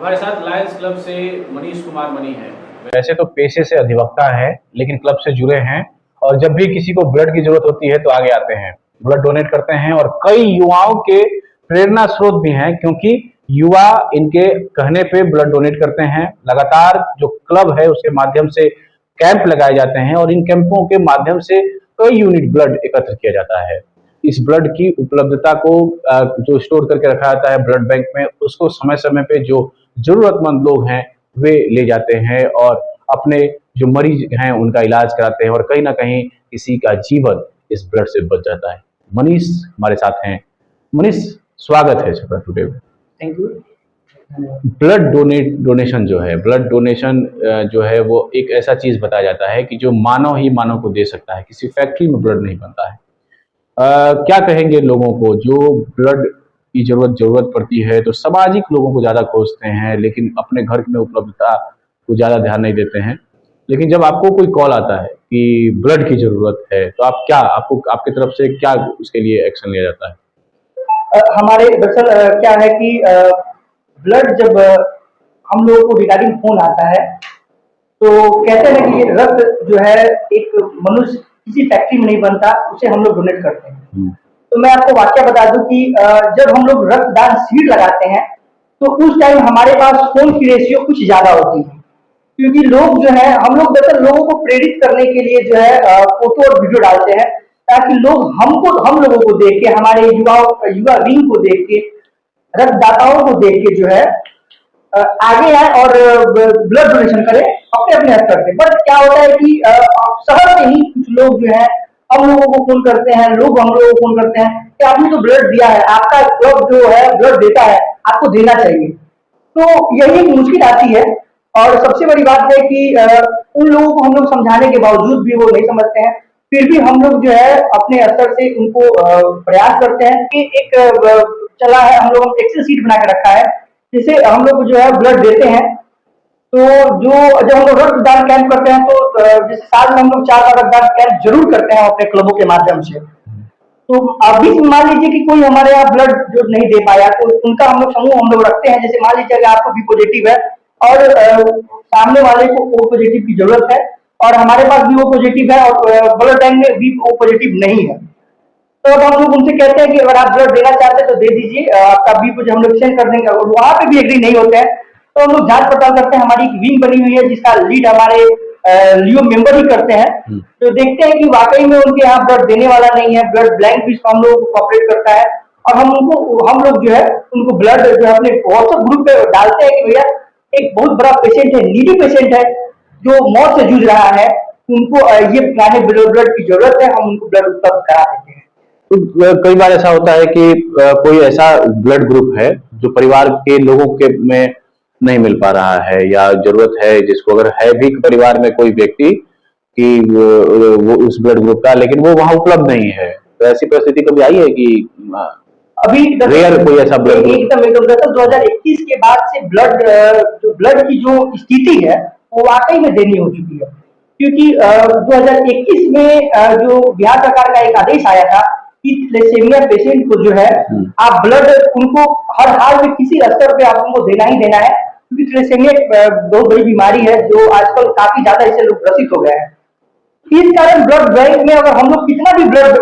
हमारे साथ Lions club से मनीष कुमार मनी है। वैसे तो पेशे से अधिवक्ता है, लेकिन क्लब से जुड़े हैं और जब भी किसी को ब्लड की जरूरत होती है तो आगे आते हैं, ब्लड डोनेट करते हैं और कई युवाओं के प्रेरणा स्रोत भी हैं, क्योंकि युवा इनके कहने पे ब्लड डोनेट करते हैं। लगातार जो क्लब है उसके माध्यम से कैंप लगाए जाते हैं और इन कैंपों के माध्यम से कई यूनिट ब्लड एकत्र किया जाता है। इस ब्लड की उपलब्धता को जो स्टोर करके रखा जाता है ब्लड बैंक में, उसको समय समय पे जो जरूरतमंद लोग हैं वे ले जाते हैं और अपने जो मरीज हैं उनका इलाज कराते हैं और कहीं ना कहीं किसी का जीवन इस ब्लड से बच जाता है। मनीष हमारे साथ हैं। मनीष, स्वागत है छपरा टुडे में। Thank you. ब्लड डोनेशन जो है, ब्लड डोनेशन जो है वो एक ऐसा चीज बताया जाता है कि जो मानव ही मानव को दे सकता है, किसी फैक्ट्री में ब्लड नहीं बनता है। क्या कहेंगे लोगों को जो ब्लड की जरूरत पड़ती है तो सामाजिक लोगों को ज्यादा खोजते हैं, लेकिन अपने घर में उपलब्धता को ज्यादा ध्यान नहीं देते हैं। लेकिन जब आपको कोई कॉल आता है कि ब्लड की जरूरत है तो आप क्या, आपकी तरफ से क्या उसके लिए एक्शन लिया जाता है? हमारे दरअसल क्या है कि ब्लड जब हम लोगों को रिगार्डिंग फोन आता है तो कहते हैं कि ये रक्त जो है एक मनुष्य किसी फैक्ट्री में नहीं बनता, उसे हम लोग डोनेट करते हैं। तो मैं आपको वाक्य बता दूं कि जब हम लोग रक्तदान शिविर लगाते हैं तो उस टाइम हमारे पास फोन की रेशियो कुछ ज्यादा होती है, क्योंकि लोग जो है, हम लोग दरअसल लोगों को प्रेरित करने के लिए जो है फोटो और वीडियो डालते हैं, ताकि लोग हम लोगों को देख के, हमारे युवा विंग को देख के, रक्तदाताओं को देख के जो है आगे आए और ब्लड डोनेशन करें अपने अपने स्तर से। बट क्या होता है कि शहर में ही कुछ लोग जो है हम लोगों को फोन करते हैं, लोग हम लोगों को फोन करते हैं कि आपने तो ब्लड दिया है, आपका क्लब जो है ब्लड देता है, आपको देना चाहिए। तो यही एक मुश्किल आती है और सबसे बड़ी बात है कि उन लोगों को हम लोग समझाने के बावजूद भी वो नहीं समझते हैं। फिर भी हम लोग जो है अपने स्तर से उनको प्रयास करते हैं कि एक चला है, हम लोग एक्सेल सीट बना के रखा है, जिसे हम लोग जो है ब्लड देते हैं। तो जो जब हम लोग रक्तदान कैंप करते हैं तो जैसे साल में हम लोग 4 बार रक्तदान कैंप जरूर करते हैं अपने क्लबों के माध्यम से। तो अभी मान लीजिए कि कोई हमारे यहाँ ब्लड जो नहीं दे पाया तो उनका हम लोग समूह हम लोग रखते हैं। जैसे मान लीजिए अगर आपको बी पॉजिटिव है और सामने वाले को ओ पॉजिटिव की जरूरत है और हमारे पास भी ओ पॉजिटिव है और ब्लड बैंक में भी ओ पॉजिटिव नहीं है, तो अब हम लोग उनसे कहते हैं कि अगर आप ब्लड देना चाहते हैं तो दे दीजिए, आपका बी को हम लोग सेंड कर देंगे। और वहां पे भी एग्री नहीं होते हैं तो हम लोग जांच पड़ताल करते हैं। हमारी एक विंग बनी हुई है जिसका लीड हमारे लियो मेंबर ही करते हैं। तो देखते हैं कि वाकई में उनके यहाँ ब्लड देने वाला नहीं है, ब्लड बैंक भी हम लोग कोऑपरेट करता है और हम लोग जो है उनको ब्लड जो है अपने व्हाट्सएप ग्रुप पे डालते हैं कि भैया एक बहुत बड़ा पेशेंट है, नीडी पेशेंट है जो मौत से जूझ रहा है, उनको ये पुराने ब्लड की जरूरत है, हम उनको ब्लड उपलब्ध करा देते हैं। तो कई बार ऐसा होता है कि कोई ऐसा ब्लड ग्रुप है जो परिवार के लोगों के में नहीं मिल पा रहा है या जरूरत है, जिसको अगर है भी परिवार में कोई व्यक्ति कि वो उस ब्लड ग्रुप का, लेकिन वो वहां उपलब्ध नहीं है, तो ऐसी परिस्थिति कभी आई है कि अभी रेयर कोई ऐसा ब्लड ग्रुप? एकदम 2021 के बाद से ब्लड की जो स्थिति है वो वाकई में दयनीय हो चुकी है, क्योंकि 2021 में जो बिहार सरकार का एक आदेश आया था कि थैलेसेमिया पेशेंट को जो है आप ब्लड उनको हर हाल में किसी स्तर पे आप उनको देना ही देना है, क्योंकि थैलेसेमिया बहुत बड़ी बीमारी है जो आजकल काफी ज्यादा इससे लोग ग्रसित हो गए हैं। इस कारण ब्लड बैंक में अगर हम लोग कितना भी ब्लड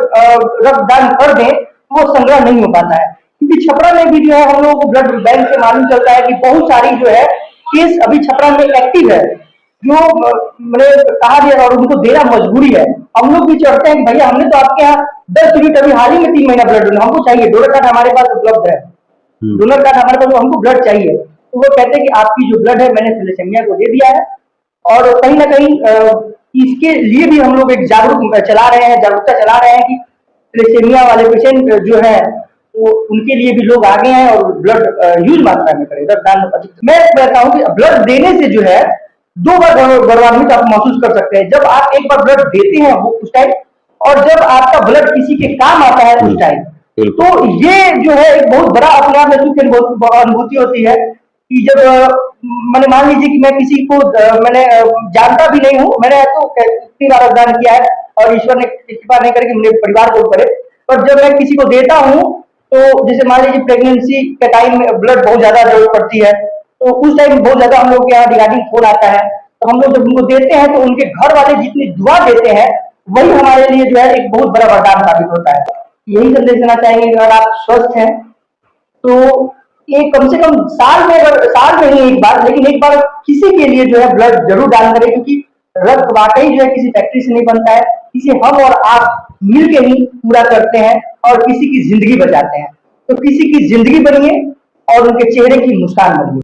रक्तदान कर दें तो वो संग्रह नहीं हो पाता है, क्योंकि छपरा में भी जो है हम लोगों को ब्लड बैंक से मालूम चलता है कि बहुत सारी जो है केस अभी छपरा में एक्टिव है जो मैंने कहा दिया और उनको देना मजबूरी है। हम लोग भी चढ़ते हैं कि भैया हमने तो आपके यहाँ 10 यूनिट अभी हाल ही में 3 महीना ब्लड डोनर हमको चाहिए, डोनर कार्ड हमारे पास उपलब्ध है, डोनर कार्ड हमारे पास, हमको ब्लड चाहिए। तो वो कहते हैं कि आपकी जो ब्लड है मैंने थैलेसेमिया को दे दिया है। और कहीं ना कहीं इसके लिए भी हम लोग एक जागरूकता चला रहे हैं कि थैलेसेमिया वाले पेशेंट जो है वो उनके लिए भी लोग आगे आए और ब्लड ह्यूज मात्रा में करें, रक्तदान। मैं कहता हूँ कि ब्लड देने से जो है 2 बार गौरवान्वित आप महसूस कर सकते हैं, जब आप एक बार ब्लड देते हैं वो उस टाइम, और जब आपका ब्लड किसी के काम आता है उस टाइम। तो ये जो है एक बहुत बड़ा अपने आप में सुख अनुभूति होती है कि जब मैंने मान लीजिए कि मैं किसी को मैंने जानता भी नहीं हूँ, मैंने तो कितनी बार रक्तदान किया है और ईश्वर ने कृपा नहीं करके मेरे परिवार को करे, पर जब मैं किसी को देता हूँ तो जैसे मान लीजिए प्रेगनेंसी के टाइम में ब्लड बहुत ज्यादा जरूरत पड़ती है, तो उस टाइम बहुत ज्यादा हम लोग के यहाँ रिगार्डिंग फोन आता है, तो हम लोग जब उनको देते हैं तो उनके घर वाले जितनी दुआ देते हैं वही हमारे लिए जो है एक बहुत बड़ा वरदान साबित होता है। यही संदेश देना चाहेंगे कि अगर आप स्वस्थ हैं तो ये कम से कम साल में ही एक बार, लेकिन एक बार किसी के लिए जो है ब्लड जरूर दान करें, क्योंकि रक्त वाकई जो है किसी फैक्ट्री से नहीं बनता है, इसे हम और आप मिलके ही पूरा करते हैं और किसी की जिंदगी बचाते हैं। तो किसी की जिंदगी बनिए और उनके चेहरे की मुस्कान बनिए।